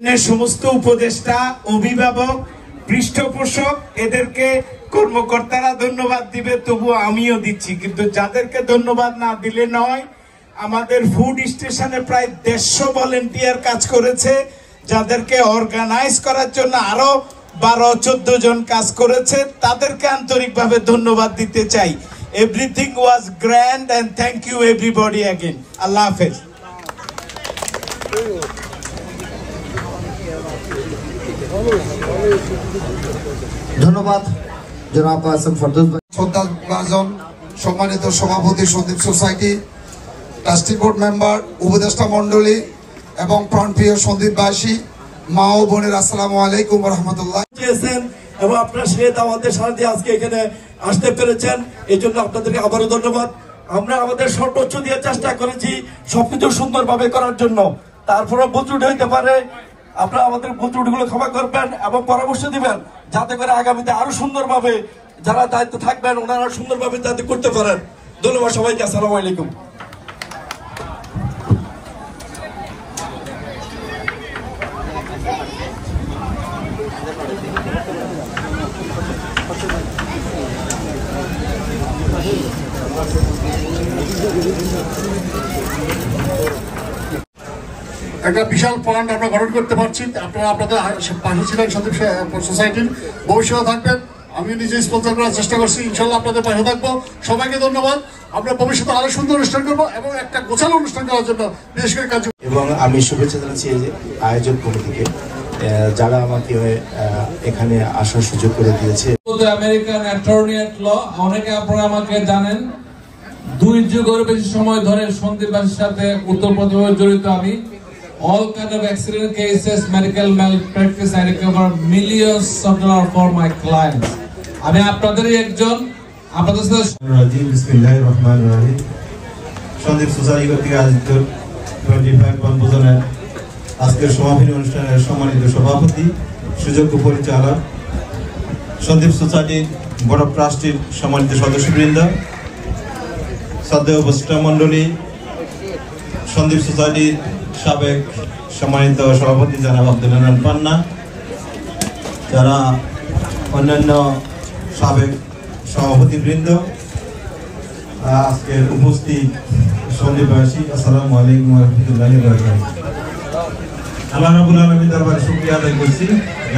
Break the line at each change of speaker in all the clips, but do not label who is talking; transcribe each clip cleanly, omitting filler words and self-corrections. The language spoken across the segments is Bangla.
সমস্ত উপদেষ্টা, অভিভাবক, পৃষ্ঠপোষক এদেরকে কর্মকর্তারা ধন্যবাদ দিবে, তবু আমিও দিচ্ছি। কিন্তু যাদেরকে ধন্যবাদ না দিলে নয়, আমাদের ফুড স্টেশনে প্রায় 150 ভলেন্টিয়ার কাজ করেছে, যাদেরকে অর্গানাইজ করার জন্য আরো 12-14 জন কাজ করেছে, তাদেরকে আন্তরিকভাবে ধন্যবাদ দিতে চাই। Everything was grand and thank you everybody again. আল্লাহ হাফেজ।
ধন্যবাদ জনাব আসম ফরদৌস ভাই।
শ্রদ্ধাভাজন সম্মানিত সভাপতি Sandip society, trustee board member, উপদেষ্টা মন্ডলী এবং প্রাণপ্রিয় সন্দীপবাসী, মা ও বোনের, আসসালামু আলাইকুম ওয়া রাহমাতুল্লাহ।
এবং আপনারা সেই দাওয়াতের সাথে আজকে এখানে আসতে পেরেছেন, এই জন্য আপনাদেরকে আবারও ধন্যবাদ। আমরা আমাদের সর্বোচ্চ দিয়ে চেষ্টা করেছি সবকিছু সুন্দরভাবে করার জন্য। তারপরে ভুল হইতে পারে, আপনারা আমাদের ভুল ক্ষমা করবেন এবং পরামর্শ দিবেন, যাতে করে আগামীতে আরো সুন্দরভাবে যারা দায়িত্ব থাকবেন ওনারা সুন্দরভাবে যাতে করতে পারেন। ধন্যবাদ সবাইকে। আসসালামু আলাইকুম।
একটা বিশাল ফান্ড আমরা গঠন করতে পারছি। আপনারা আপনাদের পাশে ছিলেন, সন্দীপ সোসাইটির ভবিষ্যতে থাকবেন। আমি নিজে স্পন্সর করার চেষ্টা করছি, ইনশাল্লাহ আপনাদের পাশে থাকবো। সবাইকে ধন্যবাদ। আমরা ভবিষ্যতে আরো সুন্দর অনুষ্ঠান করবো এবং একটা গোছানো অনুষ্ঠান করার জন্য বিশেষ করে কাজ।
এবং আমি শুভেচ্ছা জানাচ্ছি এই যে আয়োজক কমিটিকে, যারা আমাকে এখানে আসার সুযোগ করে দিয়েছে।
আমেরিকান অ্যাটর্নি এট ল, অনেকে আপনারা আমাকে জানেন, 2 যুগের বেশি সময় ধরে সন্দীপবাসীর সাথে উত্তরপ্রদেশে জড়িত আমি। All kind of accident cases, medical malpractice, I recover millions of dollars for my clients. আমি আপনাদেরই একজন। আপনাদের সাথে
বিসমিল্লাহির রহমানির রহিম। সন্দীপ সোসাইটি কর্তৃক আয়োজিত 25 বনভোজনের আজকের সমাপনী অনুষ্ঠানের সম্মানিত সভাপতি, সুযোগ্য পরিচালক, সন্দীপ সোসাইটির বোর্ড অফ ট্রাস্টির সম্মানিত সদস্যবৃন্দ, শ্রদ্ধেয় উপদেষ্টা মন্ডলী, সন্দীপ সোসাইটির সাবেক সম্মানিত সভাপতি জনাব আব্দুল হান্নান পান্না, যারা অন্যান্য সাবেক সভাপতিবৃন্দ, আজকের উপস্থিত সন্দীপবাসী, আসসালামু আলাইকুম ওয়া রাহমাতুল্লাহি ওয়া বারাকাতুহু। আল্লাহ রাব্বুল আলামিন দরবারে শুকরিয়া আদায় করছি।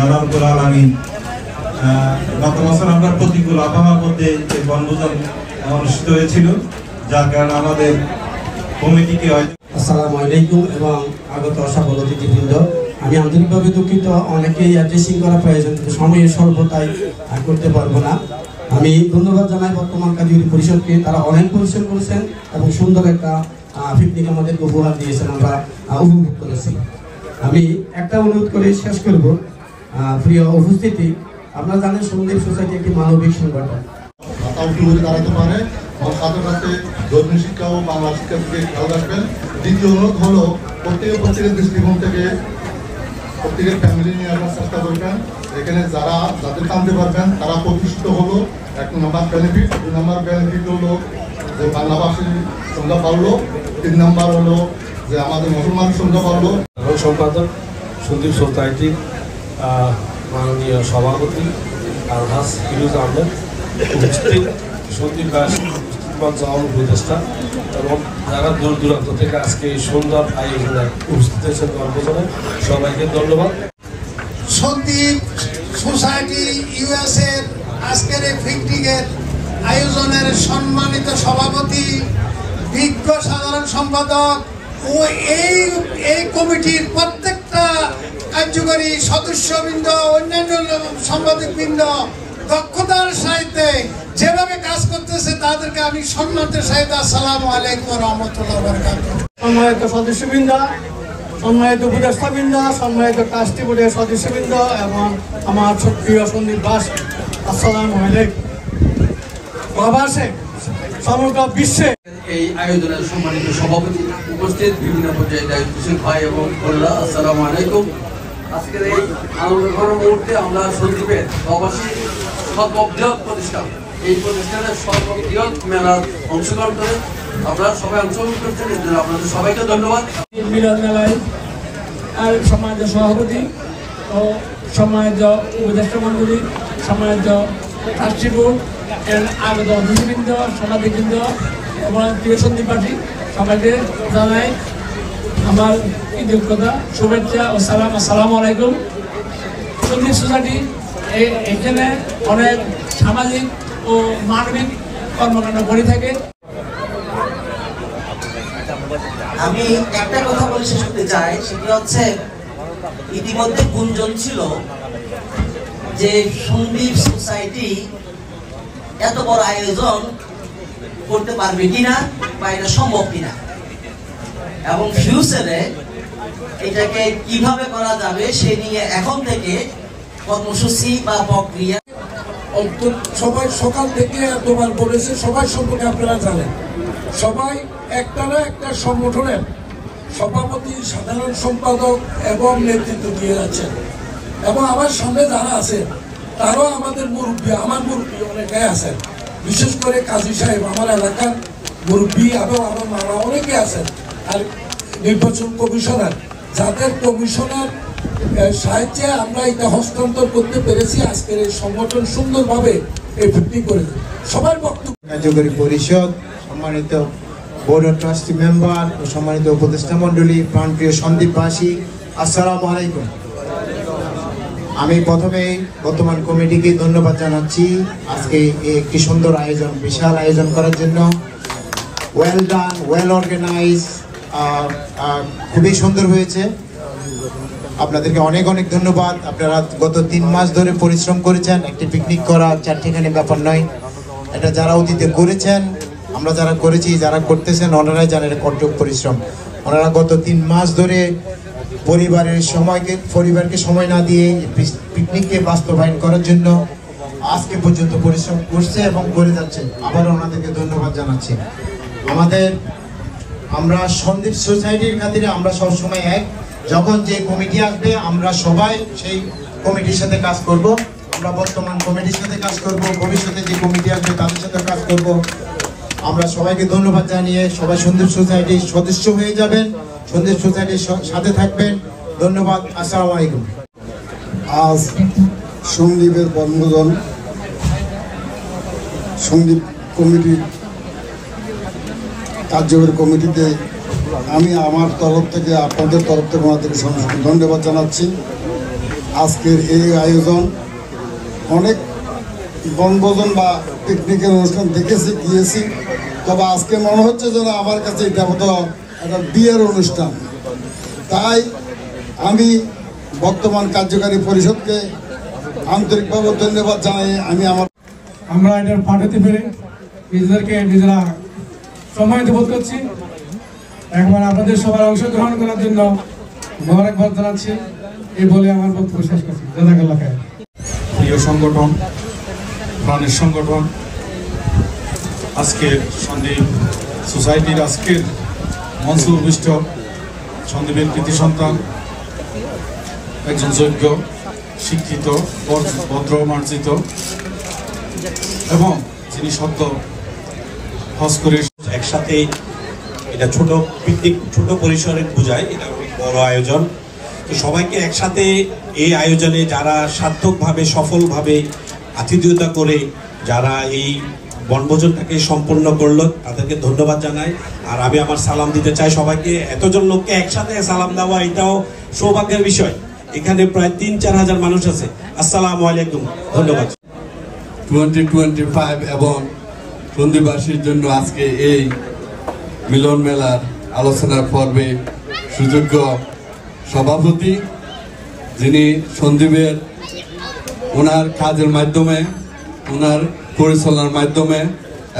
আল্লাহ রাব্বুল আলামিন গত বছর আমরা প্রতিকূল আবহাওয়ার মধ্যে এই বনভোজন অনুষ্ঠিত হয়েছিল, যার কারণে আমাদের কমিটিকে
আসসালামু আলাইকুম এবং আগত সকল অতিথিবৃন্দ, আমি আন্তরিকভাবে দুঃখিত। অনেকেই অ্যাড্রেসিং করা প্রয়োজন, কিন্তু সময়ের স্বল্পতায় করতে পারবো না। আমি ধন্যবাদ জানাই বর্তমান কারিগরি পরিষদকে, তারা অনেক পরিশ্রম করেছেন এবং সুন্দর একটা পিকনিক আমাদেরকে উপহার দিয়েছেন, আমরা উপভোগ করেছি। আমি একটা অনুরোধ করে শেষ করব। প্রিয় উপস্থিতি, আপনারা জানেন সন্দীপ সোসাইটি একটি মানবিক সংগঠন।
দাঁড়াতে পারে এবং সাথে সাথে ধর্মীয় শিক্ষা ও বাংলা শিক্ষা থেকে খেয়াল রাখবেন। দ্বিতীয় অনুরোধ হলো প্রত্যেকের দৃষ্টিকোণ থেকে প্রত্যেকের ফ্যামিলি নিয়ে আসার চেষ্টা করবেন। এখানে যাদের টানতে পারবেন তারা প্রতিষ্ঠিত হলো 1 নম্বর বেনিফিট। 2 নম্বর বেনিফিট হলো যে বাংলাভাষীর সংখ্যা বাড়লো। 3 নম্বর হলো যে আমাদের মুসলমানের সংখ্যা বাড়লো।
সম্পাদক সন্দীপ সোসাইটির মাননীয় সভাপতি আলহাজ ফিরোজ আহমেদ, উপস্থিত সন্দীপবাসী, উপদেষ্টা এবং যারা দূর দূরান্ত থেকে আজকে এই সুন্দর আয়োজনে উপস্থিত হয়েছেন বনভোজনে, সবাইকে ধন্যবাদ।
সন্দীপ সোসাইটি ইউএসএর আজকের এই পিকনিকের আয়োজনের সম্মানিত সভাপতি, বিজ্ঞ সাধারণ সম্পাদক ও এই কমিটির প্রত্যেকটা কার্যকরী সদস্যবৃন্দ, অন্যান্য সাংবাদিকবৃন্দ দক্ষতার সাথে যেভাবে কাজ করতেছে তাদেরকে আমি সম্মানের সাথে আসসালামু আলাইকুম ওয়া রাহমাতুল্লাহি ওয়া বারাকাতুহু।
সম্মানিত সদস্যবৃন্দ, সম্মানিত উপদেষ্টাবৃন্দ, সম্মানিত ট্রাস্টি বোর্ডের সদস্যবৃন্দ এবং আমার প্রিয় সন্দীপবাসী, আসসালামু আলাইকুম। প্রবাসে সমগ্র বিশ্বে
এই আয়োজনের সম্মানিত সভাপতি, উপস্থিত বিভিন্ন পর্যায়ে দায়িত্বশীল ভাই এবং বোনেরা, আসসালামু আলাইকুম। আজকের এই আনন্দঘন মুহূর্তে আমরা সন্দীপের প্রবাসী সর্ববৃহৎ প্রতিষ্ঠান, এই প্রতিষ্ঠানের সর্ববৃহৎ মেলার অংশগ্রহণ করে আপনারা সবাই অংশগ্রহণ করছেন, এর জন্য আপনাদের সবাইকে ধন্যবাদ।
মিলন মেলায়
সমাজ সভাপতি ও সমাজ উপদেষ্টা মন্ডলী, সমাজ ট্রাস্টি বোর্ড এর আগত অতিথিবৃন্দ, সাংবাদিকবৃন্দ এবং প্রিয় সন্দীপবাসী সবাইকে জানাই আমার কৃতজ্ঞতা, শুভেচ্ছা ও সালাম। আসসালামু আলাইকুম। সন্দীপ সোসাইটি এখানে অনেক সামাজিক ও মানবিক কর্মকাণ্ড করে থাকে।
আমি একটা কথা বলে শেষ করতে চাই, সেটা হচ্ছে ইতিমধ্যে গুঞ্জন ছিল যে সন্দীপ সোসাইটি এত বড় আয়োজন করতে পারবে কিনা বা এটা সম্ভব কিনা, এবং ফিউচারে এটাকে কিভাবে করা যাবে সে নিয়ে এখন থেকে কর্মসূচি বা প্রক্রিয়া।
সবাই সকাল থেকে এতবার বলেছে, সবাই সম্পর্কে আপনারা জানেন, সবাই একটা না একটা সংগঠনের সভাপতি, সাধারণ সম্পাদক এবং নেতৃত্ব দিয়ে যাচ্ছেন, এবং আমার সামনে যারা আছেন তারাও আমাদের মুরব্বী, আমার মুরব্বী অনেকে আছেন, বিশেষ করে কাজী সাহেব আমার এলাকার মুরব্বী এবং আমার মারা অনেকে আছেন, আর নির্বাচন কমিশনার, যাদের কমিশনার সাহায্যে আমরা এটা হস্তান্তর করতে পেরেছি। আজকের এই সংগঠন সুন্দরভাবে এই ভিত্তি করে সবার বক্তব্য।
কার্যকরী পরিষদ, সম্মানিত বোর্ড অফ ট্রাস্টি মেম্বার ও সম্মানিত উপদেষ্টা মন্ডলী, প্রাণপ্রিয় সন্দীপবাসী, আসসালামু আলাইকুম। আমি প্রথমেই বর্তমান কমিটিকে ধন্যবাদ জানাচ্ছি আজকে একটি সুন্দর আয়োজন, বিশাল আয়োজন করার জন্য। ওয়েল ডান, ওয়েল অর্গানাইজ, খুবই সুন্দর হয়েছে। আপনাদেরকে অনেক অনেক ধন্যবাদ। আপনারা গত 3 মাস ধরে পরিশ্রম করেছেন। একটি পিকনিক করা চারটিখানি ব্যাপার নয়, এটা যারা অতীতে করেছেন, আমরা যারা করেছি, যারা করতেছেন, ওনারাই জানেন কঠোর পরিশ্রম। ওনারা গত 3 মাস ধরে পরিবারকে সময় না দিয়ে পিকনিককে বাস্তবায়ন করার জন্য আজকে পর্যন্ত পরিশ্রম করছে এবং করে যাচ্ছে। আবার ওনাদেরকে ধন্যবাদ জানাচ্ছি। আমরা সন্দীপ সোসাইটির খাতিরে আমরা সবসময় এক, যখন যে কমিটি আসবে আমরা সবাই সেই কমিটির সাথে কাজ করব। আমরা বর্তমান কমিটির সাথে কাজ করব, ভবিষ্যতে যে কমিটি আসবে তাদের সাথে কাজ করব। আমরা সবাইকে ধন্যবাদ জানিয়ে সবাই সন্দীপ সোসাইটির সদস্য হয়ে যাবেন, সন্দীপ সোসাইটির সাথে থাকবেন। ধন্যবাদ। আসসালামু আলাইকুম।
আজ সন্দীপের বনভোজন সন্দীপ কমিটির কার্যকরী কমিটিতে আমি আমার তরফ থেকে, আপনাদের তরফ থেকে ওনাদেরকে ধন্যবাদ জানাচ্ছি। আজকের এই আয়োজন অনেক বনভোজন বা পিকনিকের অনুষ্ঠান দেখেছি, গিয়েছি, তবে আজকে মনে হচ্ছে যেন আমার কাছে এটা হতো একটা বিয়ের অনুষ্ঠান। তাই আমি বর্তমান কার্যকারী পরিষদকে আন্তরিকভাবে ধন্যবাদ জানাই।
আমরা এটার পাঠাতে পেরে নিজেরা সম্মানিত বোধ করছি। একবার আপনাদের সবার অংশগ্রহণ করার জন্য মোবারকবাদ জানাচ্ছি। এই বলে আমার বক্তব্য শেষ করছি। জাযাকাল্লাহ খায়ের।
প্রিয় সংগঠন, প্রাণের সংগঠন, আজকের সন্দীপ সোসাইটির আজকের মঞ্চ উপবিষ্ট সন্দীপের কৃতি সন্তান, একজন যোগ্য, শিক্ষিত, ভদ্র, মার্জিত এবং যিনি সদ্য হজ করে
একসাথে এটা ছোট পিকনিক, ছোট পরিসরে বোঝায়, এটা অনেক বড় আয়োজন। তো সবাইকে একসাথে এই আয়োজনে যারা সার্থকভাবে, সফলভাবে আতিথেয়তা করে যারা এই বনভোজনটাকে সম্পূর্ণ করলো তাদেরকে ধন্যবাদ জানাই। আর আমি আমার সালাম দিতে চাই সবাইকে। এতজন লোককে একসাথে সালাম দেওয়া এটাও সৌভাগ্যের বিষয়। এখানে প্রায় 3-4 হাজার মানুষ আছে। আসসালামু আলাইকুম, ধন্যবাদ।
2025 এবং সন্দীপবাসীর জন্য আজকে এই মিলন মেলার আলোচনার পর্বে সুযোগ্য সভাপতি, যিনি সন্দীপের ওনার কাজের মাধ্যমে, ওনার পরিচালনার মাধ্যমে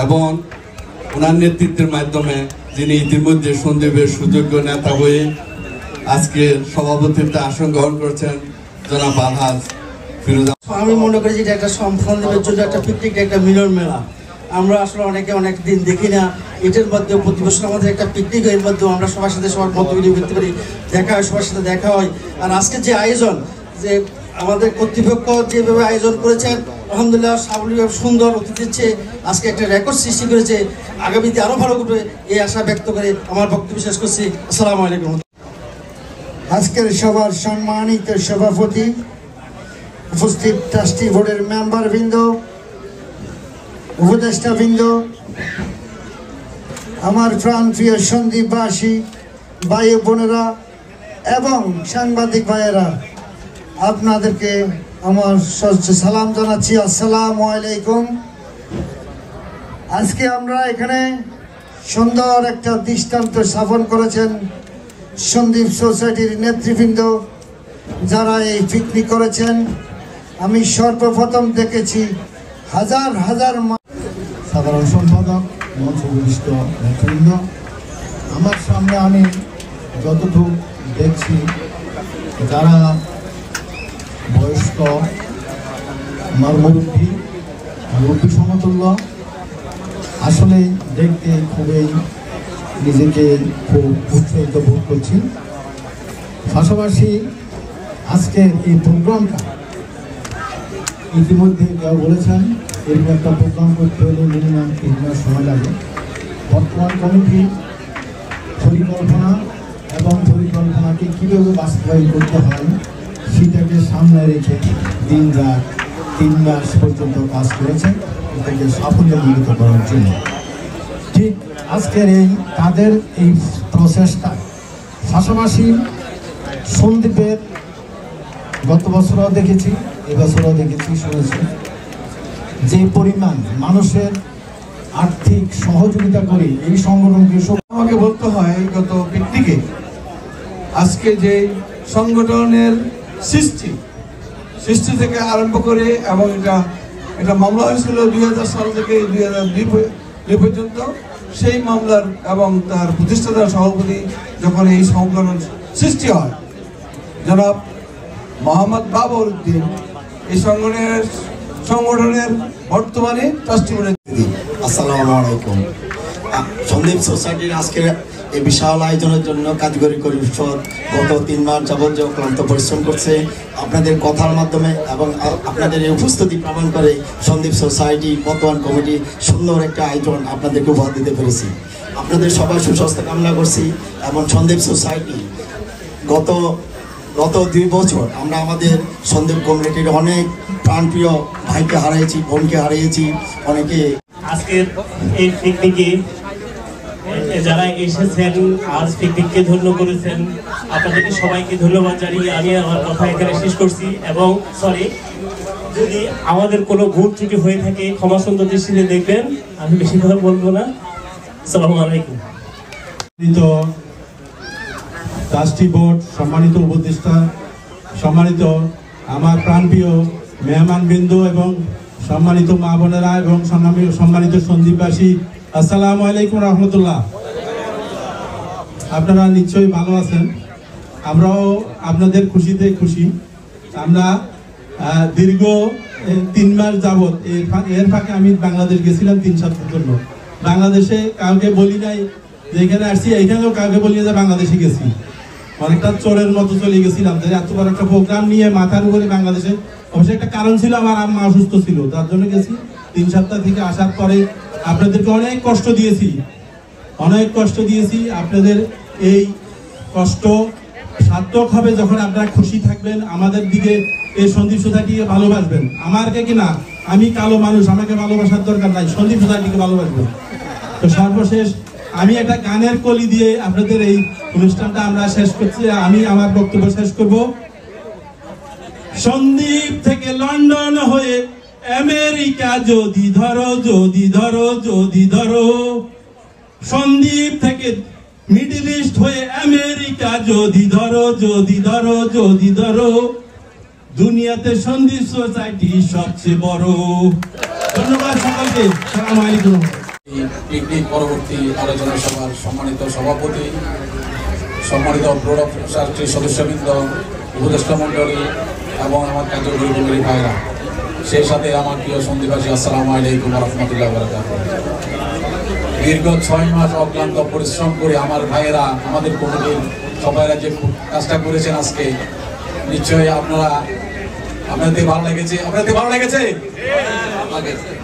এবং ওনার নেতৃত্বের মাধ্যমে যিনি ইতিমধ্যে সন্দীপের সুযোগ্য নেতা হয়ে আজকে সভাপতিত্বে আসন গ্রহণ করছেন জনাব আলহাজ ফিরোজ।
আমি মনে করি যে এটা একটা সন্দীপের জন্য একটা পিকনিক, একটা মিলন মেলা। আমরা আসলে অনেকে অনেক দিন দেখি না, এটার মধ্যে প্রতি বছর আমাদের একটা পিকনিক, এর মধ্যেও আমরা সবার সাথে সবার মত বিনিময় করতে পারি, দেখা হয়, সবার সাথে দেখা হয়। আর আজকে যে আয়োজন, যে আমাদের কর্তৃপক্ষ যেভাবে আয়োজন করেছেন, আলহামদুলিল্লাহ সাবলীভাবে সুন্দর অতিথি দিচ্ছে, আজকে একটা রেকর্ড সৃষ্টি করেছে, আগামীতে আরও ভালো করবে এই আশা ব্যক্ত করে আমার বক্তব্য শেষ করছি। আসসালামু আলাইকুম।
আজকের সভার সম্মানিত সভাপতি, উপস্থিত ট্রাস্টি বোর্ডের মেম্বারবৃন্দ, উপদেষ্টাবৃন্দ, আমার প্রাণপ্রিয় সন্দ্বীপবাসী ভাই বোনেরা এবং সাংবাদিক ভাইয়েরা, আপনাদেরকে আমার সালাম জানাচ্ছি। আসসালামু আলাইকুম। আজকে আমরা এখানে সুন্দর একটা দৃষ্টান্ত স্থাপন করেছেন সন্দীপ সোসাইটির নেতৃবৃন্দ, যারা এই পিকনিক করেছেন। আমি সর্বপ্রথম দেখেছি হাজার হাজার
সাধারণ সম্পাদক, মঞ্চ উপবিষ্ট নেতৃবৃন্দ, আমার সামনে আমি যতটুকু দেখছি যারা বয়স্ক, আমার মুরব্বী সমতুল্য, আসলে দেখতে খুবই নিজেকে খুব উৎসাহিত বোধ করছি। পাশাপাশি আজকের এই প্রোগ্রামটা ইতিমধ্যে কেউ বলেছেন এরকম একটা প্রোগ্রাম করতে হলে মিনিমাম 3 মাস সময় লাগে। বর্তমান কমিটি পরিকল্পনা এবং পরিকল্পনাকে কীভাবে বাস্তবায়ন করতে হয় সেটাকে সামনে রেখে দিন রাত 3 মাস পর্যন্ত কাজ করেছেন এটাকে সাফল্যমণ্ডিত করার জন্য। ঠিক আজকের তাদের এই প্রচেষ্টা পাশাপাশি সন্দীপের গত বছরও দেখেছি, এবছরও দেখেছি, শুনেছি যে পরিমাণ মানুষের আর্থিক সহযোগিতা করে এই সংগঠনকে।
আমাকে বলতে হয় গত পিকনিকে আজকে যে সংগঠনের সৃষ্টি থেকে আরম্ভ করে, এবং এটা মামলা হয়েছিল 2000 সাল থেকে 2002 পর্যন্ত। সেই মামলার এবং তার প্রতিষ্ঠাতা সভাপতি যখন এই সংগঠন সৃষ্টি হয়, জনাব মোহাম্মদ বাবর উদ্দিন এই সংগঠনের বর্তমানে ট্রাস্টি বোর্ডের।
আসসালামু আলাইকুম। সন্দীপ সোসাইটির আজকে এই বিশাল আয়োজনের জন্য কারিগরি পরিষদ গত 3 মাস যাবত যে অক্লান্ত পরিশ্রম করছে, আপনাদের কথার মাধ্যমে এবং আপনাদের এই উপস্থিতি প্রমাণ করে সন্দীপ সোসাইটি বর্তমান কমিটি সুন্দর একটা আয়োজন আপনাদেরকে উপহার দিতে পেরেছি। আপনাদের সবার সুস্বাস্থ্য কামনা করছি। এবং সন্দীপ সোসাইটি গত 2 বছর আমরা আমাদের সন্দীপ কমিউনিটির অনেক প্রাণপ্রিয় ভাইকে হারিয়েছি, বোনকে হারিয়েছি, অনেকে।
আজকের এই পিকনিকে যারা এসেছেন, আজ পিকনিককে ধন্য করেছেন, আপনাদেরকে সবাইকে ধন্যবাদ জানিয়ে আমি আমার কথা এখানে শেষ করছি। এবং যদি আমাদের কোনো ভুল ত্রুটি হয়ে থাকে ক্ষমা সুন্দর দৃষ্টিতে দেখবেন, আমি বেশি কথা বলবো না। আসসালামু আলাইকুম।
ট্রাস্টি বোর্ড, সম্মানিত উপদেষ্টা, সম্মানিত আমার প্রাণপ্রিয় মেহমানবৃন্দ এবং সম্মানিত মা বোনেরা এবং সম্মানিত সন্দীপবাসী, আসসালামু আলাইকুম রহমতুল্লাহ। আপনারা নিশ্চয়ই ভালো আছেন, আমরাও আপনাদের খুশিতে খুশি। আমরা দীর্ঘ 3 মাস যাবৎ এর ফাঁকে আমি বাংলাদেশ গেছিলাম 3 সপ্তাহের জন্য। বাংলাদেশে কাউকে বলি নাই যে এখানে আসছি, এইখানেও কাউকে বলি যে বাংলাদেশে গেছি। অনেকটা চোরের মতো চলে গেছিলাম যে এত বড় একটা প্রোগ্রাম নিয়ে মাথার উপরে বাংলাদেশে। অবশ্যই একটা কারণ ছিল, আমার আম্মা অসুস্থ ছিল, তার জন্য গেছি। 3 সপ্তাহ থেকে আসার পরে আপনাদেরকে অনেক কষ্ট দিয়েছি। আপনাদের এই কষ্ট সার্থক হবে যখন আপনারা খুশি থাকবেন, আমাদের দিকে এই সন্দীপ সোসাইটিকে ভালোবাসবেন। আমাকে কিনা, আমি কালো মানুষ, আমাকে ভালোবাসার দরকার নাই, সন্দীপ সোসাইটিকে ভালোবাসবেন। তো সর্বশেষ আমি একটা গানের কলি দিয়ে আপনাদের এই অনুষ্ঠানটা আমরা শেষ করছি। আমি আমার বক্তব্য শেষ করব। সন্দীপ থেকে লন্ডন হয়ে আমেরিকা যদি ধরো, সন্দীপ থেকে মিডল ইস্ট হয়ে আমেরিকা যদি ধরো, দুনিয়াতে সন্দীপ সোসাইটি সবচেয়ে বড়। ধন্যবাদ সকলকে। আসসালামু আলাইকুম।
পিকনিক পরবর্তী আলোচনা সভার সম্মানিত সভাপতি, সম্মানিত বোর্ড অফ ট্রাস্টির সদস্যবৃন্দ, উপদেষ্টা মণ্ডলী এবং আমার কার্যকরী কমিটির ভাইরা, সেই সাথে আমার প্রিয় সন্দীপবাসী, আসসালামু আলাইকুম রহমতুল্লাহ বারাকাতুহু। দীর্ঘ 6 মাস অক্লান্ত পরিশ্রম করে আমার ভাইয়েরা, আমাদের কমিটির সবাইরা যে কাজটা করেছেন আজকে, নিশ্চয়ই আপনাদের ভালো লেগেছে।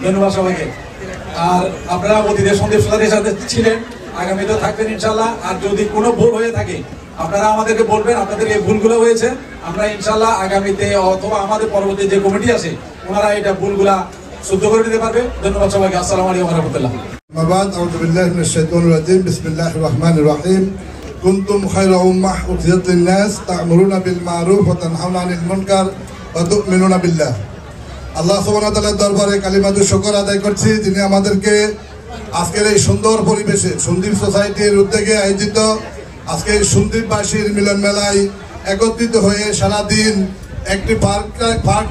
ধন্যবাদ সবাইকে। আর আপনারা অতীতে সন্দীপ সোসাইটির সাথে ছিলেন, আগামীতে থাকবেন ইনশাল্লাহ। আর যদি কোনো ভুল হয়ে থাকে আপনারা আমাদেরকে বলবেন আপনাদের এই ভুলগুলো হয়েছে, আমরা ইনশাল্লাহ আগামীতে অথবা আমাদের পরবর্তী যে কমিটি আছে ওনারা এটা ভুলগুলা শুদ্ধ করে দিতে পারবে। ধন্যবাদ সবাইকে। আসসালামু আলাইকুম ওয়া রাহমাতুল্লাহ।
আউযু বিল্লাহি মিনাশ শাইতানির রাজীম। বিসমিল্লাহির রহমানির রহিম। কুনতুম খায়রা উম্মাহ উখরিজাত লিন-নাস তা'মুরুনা বিল মা'রুফ ওয়া তানহাউনা আনিল মুনকার ওয়া তু'মিনুনা বিল্লাহ। আল্লাহ সুবহানাহু ওয়া তাআলার দরবারে কালিমাতু শুকর আদায় করছি, যিনি আমাদেরকে আজকের এই সুন্দর পরিবেশে সন্দীপ সোসাইটির উদ্যোগে আয়োজিত আজকে সন্দীপবাসীর মিলন মেলায় একত্রিত হয়ে সারাদিন একটি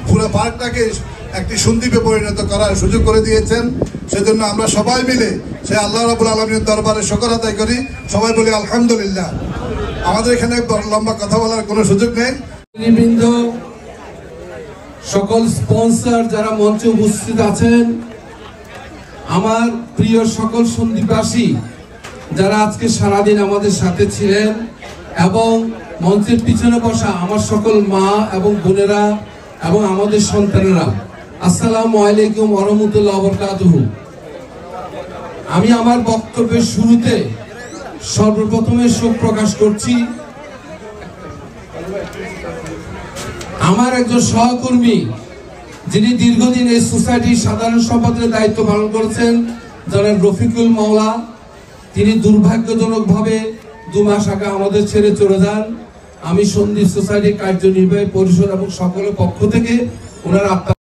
পুরো পার্কটাকে একটি সন্দীপে পরিণত করার সুযোগ করে দিয়েছেন। সেজন্য আমরা সবাই মিলে সে আল্লাহ রাব্বুল আলামিনের দরবারে শুকর আদায় করি। সবাই বলি আলহামদুলিল্লাহ। আমাদের এখানে লম্বা কথা বলার কোনো সুযোগ নেই।
সকল স্পন্সর যারা মঞ্চে উপস্থিত আছেন, আমার প্রিয় সকল সন্দীপবাসী যারা আজকে সারাদিন আমাদের সাথে ছিলেন, এবং মঞ্চের পিছনে বসা আমার সকল মা এবং বোনেরা এবং আমাদের সন্তানেরা, আসসালামু আলাইকুম ওয়া রাহমাতুল্লাহি ওয়া বারাকাতুহু। আমি আমার বক্তব্যের শুরুতে সর্বপ্রথমে শোক প্রকাশ করছি আমার একজন সহকর্মী, যিনি দীর্ঘদিন এই সোসাইটির সাধারণ সম্পাদকের দায়িত্ব পালন করেছেন, জনাব রফিকুল মাওলা। তিনি দুর্ভাগ্যজনকভাবে 2 মাস আগে আমাদের ছেড়ে চলে যান। আমি সন্দীপ সোসাইটির কার্যনির্বাহী পরিষদ এবং সকলের পক্ষ থেকে ওনার